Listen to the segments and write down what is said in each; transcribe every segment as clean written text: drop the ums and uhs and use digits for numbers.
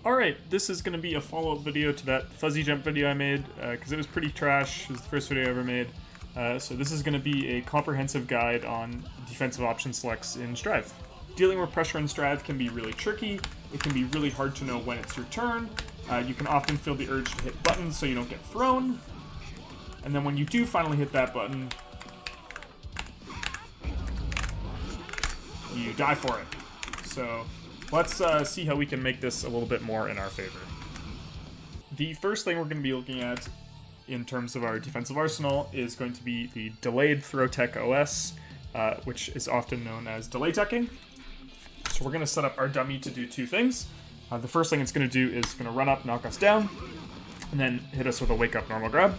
Alright, this is going to be a follow-up video to that fuzzy jump video I made, because it was pretty trash. It was the first video I ever made. So this is going to be a comprehensive guide on defensive option selects in Strive. Dealing with pressure in Strive can be really tricky. It can be really hard to know when it's your turn. You can often feel the urge to hit buttons so you don't get thrown. And then when you do finally hit that button, you die for it. So let's see how we can make this a little bit more in our favor. The first thing we're going to be looking at in terms of our defensive arsenal is going to be the Delayed Throw Tech OS, which is often known as delay teching. So we're going to set up our dummy to do two things. The first thing it's going to do is going to run up, knock us down, and then hit us with a wake up normal grab.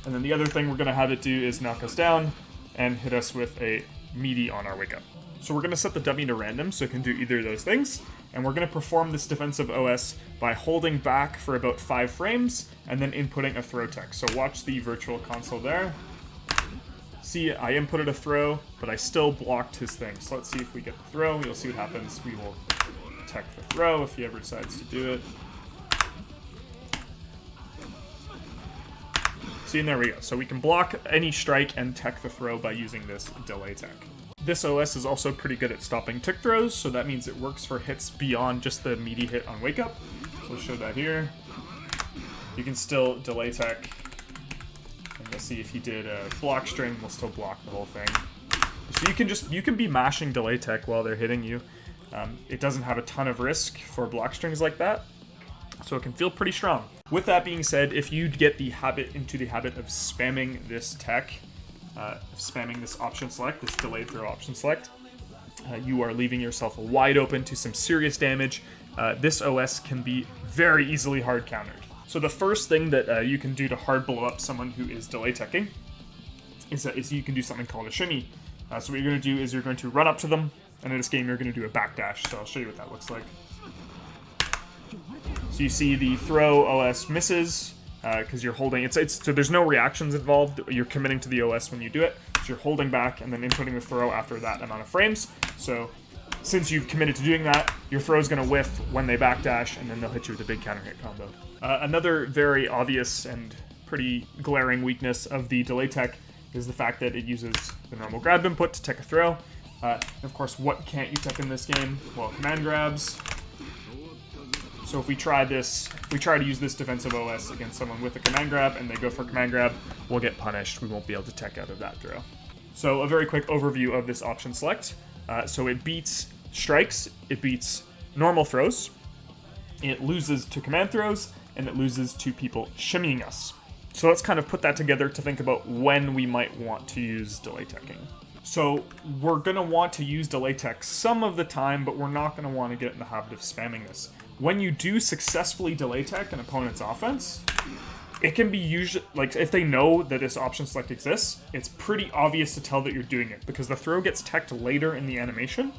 And then the other thing we're going to have it do is knock us down and hit us with a meaty on our wake up. So we're going to set the dummy to random so it can do either of those things. And we're going to perform this defensive OS by holding back for about 5 frames and then inputting a throw tech. So watch the virtual console there. See, I inputted a throw, but I still blocked his thing. So let's see if we get the throw. You'll see what happens. We will tech the throw if he ever decides to do it. See, and there we go. So we can block any strike and tech the throw by using this delay tech. This OS is also pretty good at stopping tick throws, so that means it works for hits beyond just the meaty hit on wake up. So we'll show that here. You can still delay tech. And you'll see if he did a block string, we'll still block the whole thing. So you can be mashing delay tech while they're hitting you. It doesn't have a ton of risk for block strings like that, so it can feel pretty strong. With that being said, if you get into the habit of spamming this tech, spamming this option select, this delayed throw option select, you are leaving yourself wide open to some serious damage. This OS can be very easily hard countered. So the first thing that you can do to hard blow up someone who is delay teching is you can do something called a shimmy. So what you're going to do is you're going to run up to them, and in this game you're going to do a backdash. So I'll show you what that looks like. So you see the throw OS misses because you're holding. So there's no reactions involved. You're committing to the OS when you do it. So you're holding back and then inputting the throw after that amount of frames. So since you've committed to doing that, your throw is going to whiff when they backdash, and then they'll hit you with a big counter hit combo. Another very obvious and pretty glaring weakness of the delay tech is the fact that it uses the normal grab input to tech a throw. Of course, what can't you tech in this game? Well, command grabs. So if we try to use this defensive OS against someone with a command grab and they go for command grab, we'll get punished. We won't be able to tech out of that throw. So a very quick overview of this option select. So it beats strikes, it beats normal throws, it loses to command throws, and it loses to people shimmying us. So let's kind of put that together to think about when we might want to use delay teching. So we're going to want to use delay tech some of the time, but we're not going to want to get in the habit of spamming this. When you do successfully delay tech an opponent's offense, it can be usually, like, if they know that this option select exists, it's pretty obvious to tell that you're doing it, because the throw gets teched later in the animation.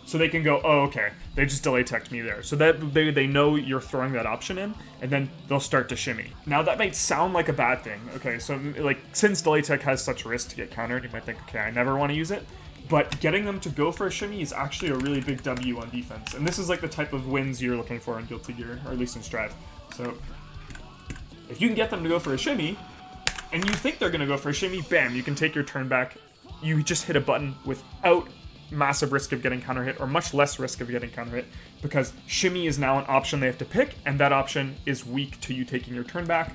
So they can go, oh, okay, they just delay teched me there. So that they know you're throwing that option in, and then they'll start to shimmy. Now that might sound like a bad thing, okay? So like, since delay tech has such risk to get countered, you might think, okay, I never want to use it. But getting them to go for a shimmy is actually a really big W on defense. And this is like the type of wins you're looking for in Guilty Gear, or at least in Strive. So if you can get them to go for a shimmy, and you think they're going to go for a shimmy, bam, you can take your turn back. You just hit a button without massive risk of getting counter hit, or much less risk of getting counter hit, because shimmy is now an option they have to pick, and that option is weak to you taking your turn back,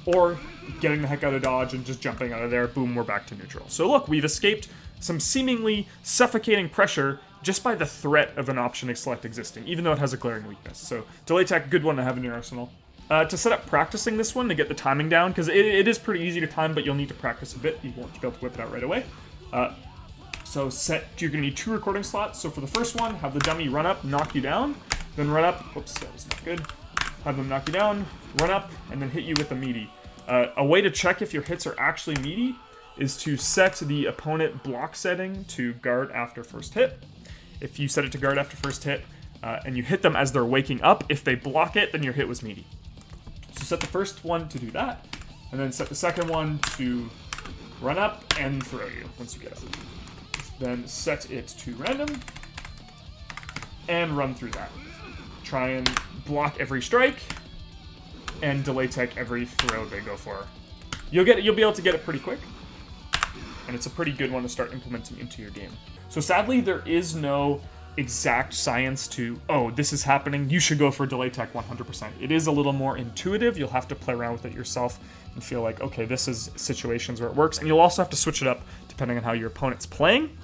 or getting the heck out of dodge and just jumping out of there. Boom, we're back to neutral. So look, we've escaped some seemingly suffocating pressure just by the threat of an option select existing, even though it has a glaring weakness. So delay tech, good one to have in your arsenal. To set up practicing this one, to get the timing down, because it is pretty easy to time, but you'll need to practice a bit. You won't be able to whip it out right away. So you're going to need 2 recording slots. So for the first one, have the dummy run up, knock you down, then run up. Whoops, that was not good. Have them knock you down, run up, and then hit you with a meaty. A way to check if your hits are actually meaty is to set the opponent block setting to guard after first hit. If you set it to guard after first hit, and you hit them as they're waking up, if they block it, then your hit was meaty. So set the first one to do that, and then set the second one to run up and throw you once you get up. Then set it to random, and run through that. try and block every strike and delay tech every throw they go for. You'll be able to get it pretty quick, and it's a pretty good one to start implementing into your game. So sadly, there is no exact science to, oh, this is happening, you should go for delay tech 100%. It is a little more intuitive. You'll have to play around with it yourself and feel like, okay, this is situations where it works. And you'll also have to switch it up depending on how your opponent's playing.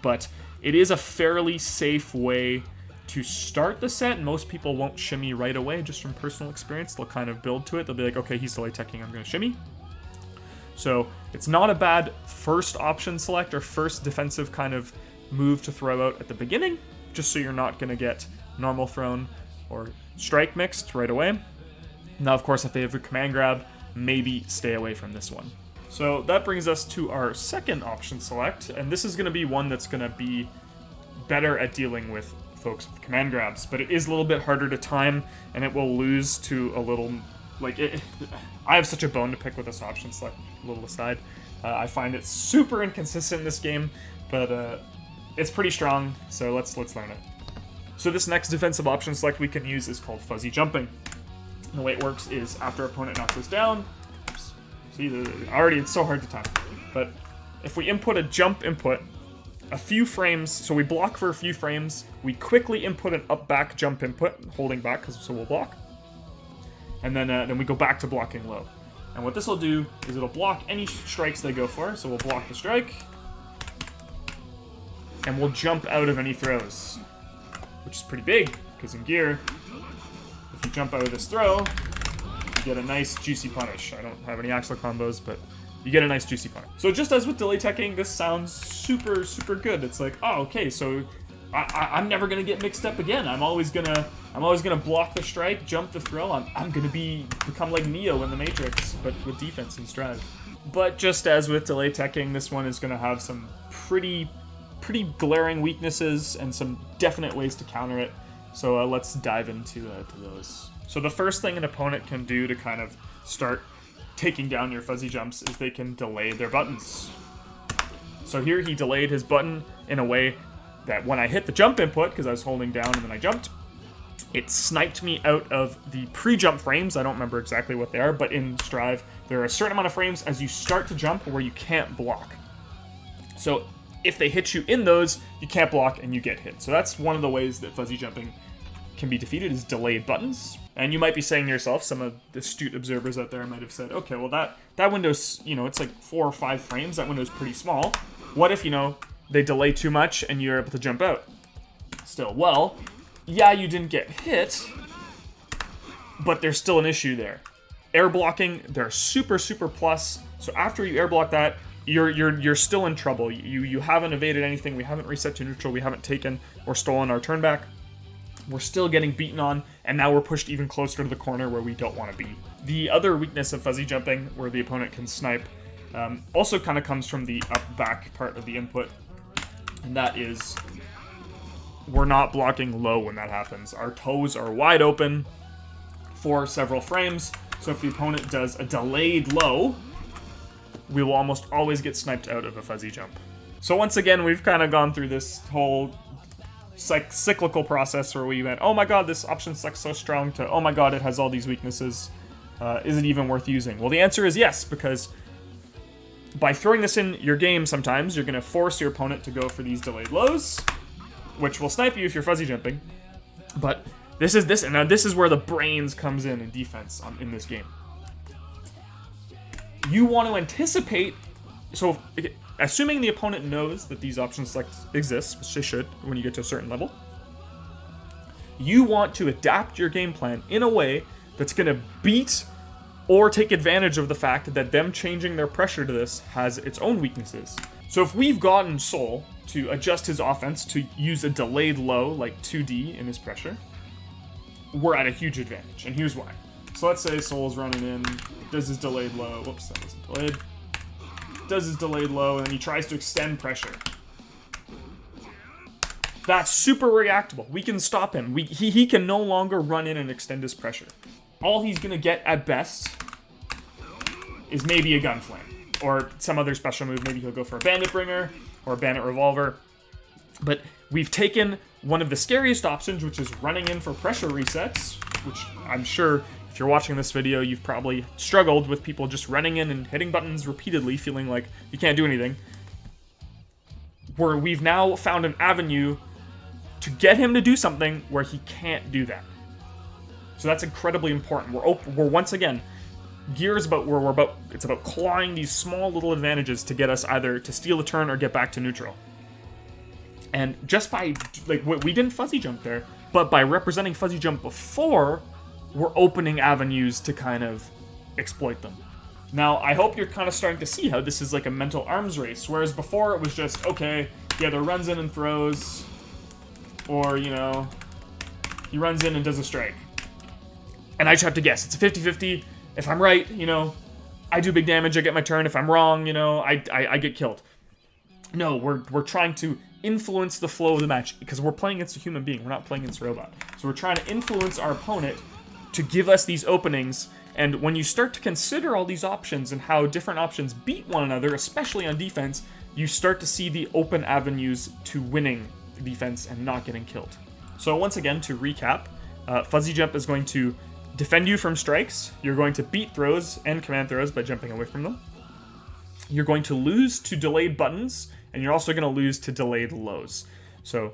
But it is a fairly safe way to start the set. Most people won't shimmy right away, just from personal experience. They'll kind of build to it. They'll be like, okay, he's delay teching, I'm going to shimmy. So it's not a bad first option select or first defensive kind of move to throw out at the beginning, just so you're not going to get normal thrown or strike mixed right away. Now, of course, if they have a command grab, maybe stay away from this one. So that brings us to our second option select, and this is going to be one that's going to be better at dealing with folks with command grabs, but it is a little bit harder to time, and it will lose to a little, like, I have such a bone to pick with this option select, a little aside. I find it super inconsistent in this game, but it's pretty strong, so let's learn it. So this next defensive option select we can use is called fuzzy jumping. And the way it works is after our opponent knocks us down, see, already it's so hard to time, but if we input a jump input, a few frames, so we block for a few frames, we quickly input an up-back jump input, holding back, so we'll block, and then we go back to blocking low. And what this will do is it'll block any strikes they go for, so we'll block the strike, and we'll jump out of any throws, which is pretty big, because in Gear, if you jump out of this throw, you get a nice juicy punish. I don't have any Axel combos, but you get a nice juicy punish. So just as with delay teching, this sounds super, super good. It's like, oh, okay, so I'm never gonna get mixed up again. I'm always gonna block the strike, jump the throw. I'm gonna become like Neo in the Matrix, but with defense and strat. But just as with delay teching, this one is gonna have some pretty glaring weaknesses and some definite ways to counter it. So let's dive into to those. So the first thing an opponent can do to kind of start taking down your fuzzy jumps is they can delay their buttons. So here he delayed his button in a way that when I hit the jump input, because I was holding down and then I jumped, it sniped me out of the pre-jump frames. I don't remember exactly what they are, but in Strive, there are a certain amount of frames as you start to jump where you can't block. So if they hit you in those, you can't block and you get hit. So that's one of the ways that fuzzy jumping can be defeated, is delayed buttons. And you might be saying to yourself, some of the astute observers out there might have said, okay, well that window's, it's like 4 or 5 frames, that window's pretty small. What if, they delay too much and you're able to jump out? Still, well, yeah, you didn't get hit, but there's still an issue there. Air blocking, they're super, super plus. So after you air block that, you're still in trouble. You haven't evaded anything, we haven't reset to neutral, we haven't taken or stolen our turn back. We're still getting beaten on, and now we're pushed even closer to the corner where we don't want to be. The other weakness of fuzzy jumping, where the opponent can snipe, also kind of comes from the up-back part of the input, and that is we're not blocking low when that happens. Our toes are wide open for several frames, so if the opponent does a delayed low, we will almost always get sniped out of a fuzzy jump. So once again, we've kind of gone through this whole cyclical process where we went, oh my god, this option select's so strong, to oh my god, it has all these weaknesses. Is it even worth using? Well, the answer is yes, because by throwing this in your game sometimes, you're going to force your opponent to go for these delayed lows, which will snipe you if you're fuzzy jumping. But this is where the brains comes in defense in this game. You want to anticipate, so assuming the opponent knows that these option selects exist, which they should when you get to a certain level, you want to adapt your game plan in a way that's going to beat or take advantage of the fact that them changing their pressure to this has its own weaknesses. So if we've gotten Soul to adjust his offense to use a delayed low, like 2D in his pressure, we're at a huge advantage, and here's why. So let's say Soul's running in, does his delayed low, whoops, that wasn't delayed, does his delayed low, and then he tries to extend pressure. That's super reactable. We can stop him. He can no longer run in and extend his pressure. All he's going to get at best is maybe a gun flame or some other special move. Maybe he'll go for a bandit bringer or a bandit revolver. But we've taken one of the scariest options, which is running in for pressure resets, which I'm sure if you're watching this video, you've probably struggled with people just running in and hitting buttons repeatedly, feeling like you can't do anything. Where we've now found an avenue to get him to do something where he can't do that. So that's incredibly important. We're once again, Gears it's about clawing these small little advantages to get us either to steal a turn or get back to neutral. And just by, like, we didn't fuzzy jump there, but by representing fuzzy jump before, we're opening avenues to kind of exploit them. Now, I hope you're kind of starting to see how this is like a mental arms race, whereas before it was just, okay, he either runs in and throws, or, you know, he runs in and does a strike. And I just have to guess. It's a 50-50. If I'm right, you know, I do big damage, I get my turn. If I'm wrong, you know, I get killed. No, we're trying to influence the flow of the match, because we're playing against a human being. We're not playing against a robot. So we're trying to influence our opponent to give us these openings. And when you start to consider all these options and how different options beat one another, especially on defense, you start to see the open avenues to winning defense and not getting killed. So once again, to recap, Fuzzy Jump is going to defend you from strikes. You're going to beat throws and command throws by jumping away from them. You're going to lose to delayed buttons, and you're also going to lose to delayed lows. So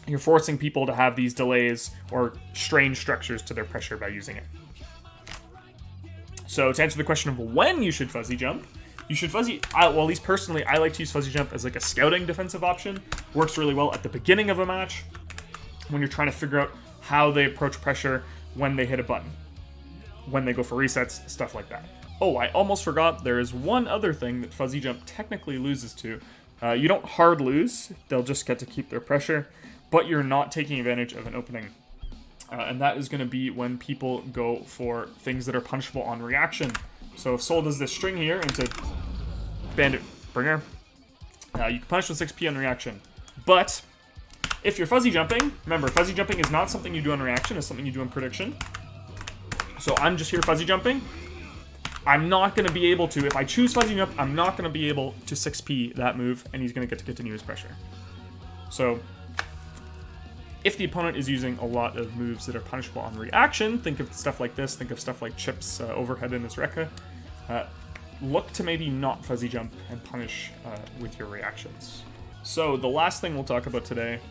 you're forcing people to have these delays or strange structures to their pressure by using it. So to answer the question of when you should fuzzy jump, you should fuzzy, well, at least personally, I like to use fuzzy jump as like a scouting defensive option. Works really well at the beginning of a match when you're trying to figure out how they approach pressure when they hit a button, when they go for resets, stuff like that. Oh, I almost forgot, there is one other thing that fuzzy jump technically loses to. You don't hard lose, they'll just get to keep their pressure, but you're not taking advantage of an opening. And that is going to be when people go for things that are punishable on reaction. So if Soul does this string here into Bandit Bringer, you can punish with 6p on reaction. But if you're fuzzy jumping, remember, fuzzy jumping is not something you do on reaction, it's something you do in prediction. So I'm just here fuzzy jumping. I'm not going to be able to, if I choose fuzzy jump, I'm not going to be able to 6p that move, and he's going to get to continue his pressure. So if the opponent is using a lot of moves that are punishable on reaction, think of stuff like this, think of stuff like Chip's overhead in his Rekka, look to maybe not fuzzy jump and punish with your reactions. So the last thing we'll talk about today,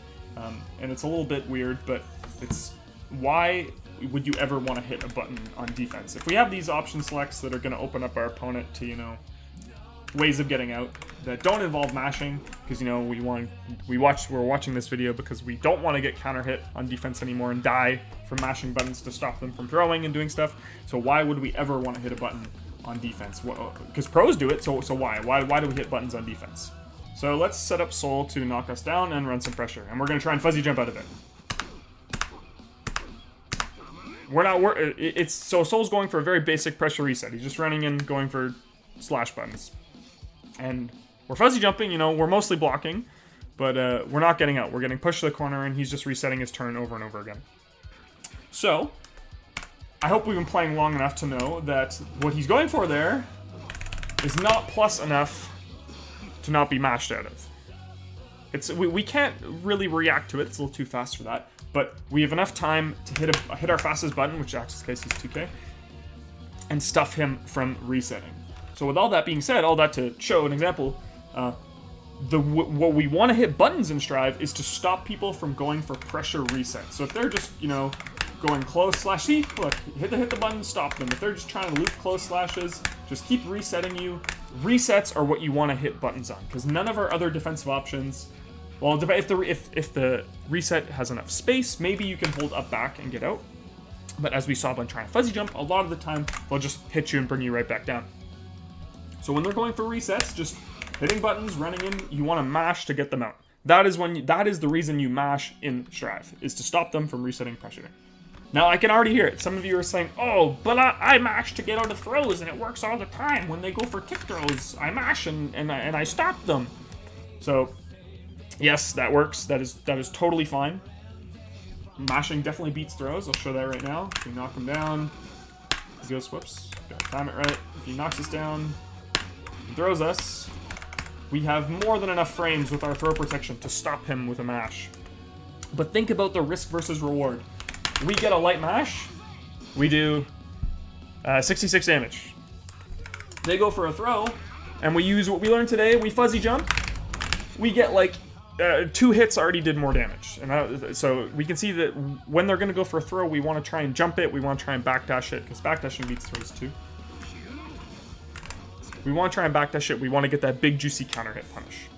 and it's a little bit weird, but it's why would you ever want to hit a button on defense? If we have these option selects that are going to open up our opponent to, you know, ways of getting out that don't involve mashing, because, you know, we're watching this video because we don't want to get counter hit on defense anymore and die from mashing buttons to stop them from throwing and doing stuff. So why would we ever want to hit a button on defense? Because pros do it, so why do we hit buttons on defense? So let's set up Soul to knock us down and run some pressure, and we're going to try and fuzzy jump out of it. So Soul's going for a very basic pressure reset. He's just running in, going for slash buttons. And we're fuzzy jumping, you know, we're mostly blocking, but we're not getting out. We're getting pushed to the corner, and he's just resetting his turn over and over again. So I hope we've been playing long enough to know that what he's going for there is not plus enough to not be mashed out of. We can't really react to it. It's a little too fast for that. But we have enough time to hit our fastest button, which in Axe's case is 2k, and stuff him from resetting. So with all that being said, all that to show an example, what we want to hit buttons in Strive is to stop people from going for pressure resets. So if they're just, you know, going close slash, see, look, hit the button, stop them. If they're just trying to loop close slashes, just keep resetting you. Resets are what you want to hit buttons on, because none of our other defensive options. Well, if the reset has enough space, maybe you can hold up back and get out. But as we saw when trying to fuzzy jump, a lot of the time they'll just hit you and bring you right back down. So when they're going for resets, just hitting buttons, running in, you want to mash to get them out. That is the reason you mash in Strive, is to stop them from resetting pressure. Now I can already hear it. Some of you are saying, "Oh, but I mash to get out of throws, and it works all the time. When they go for kick throws, I mash and I stop them." So yes, that works. That is totally fine. Mashing definitely beats throws. I'll show that right now. If we knock him down, he goes, whoops, gotta time it right. If he knocks us down, he throws us, we have more than enough frames with our throw protection to stop him with a mash. But think about the risk versus reward. We get a light mash, we do 66 damage. They go for a throw, and we use what we learned today, we fuzzy jump, we get like 2 hits already did more damage. And so we can see that when they're going to go for a throw, we want to try and jump it, we want to try and backdash it, because backdashing beats throws too. We want to try and backdash it, we want to get that big juicy counter hit punish.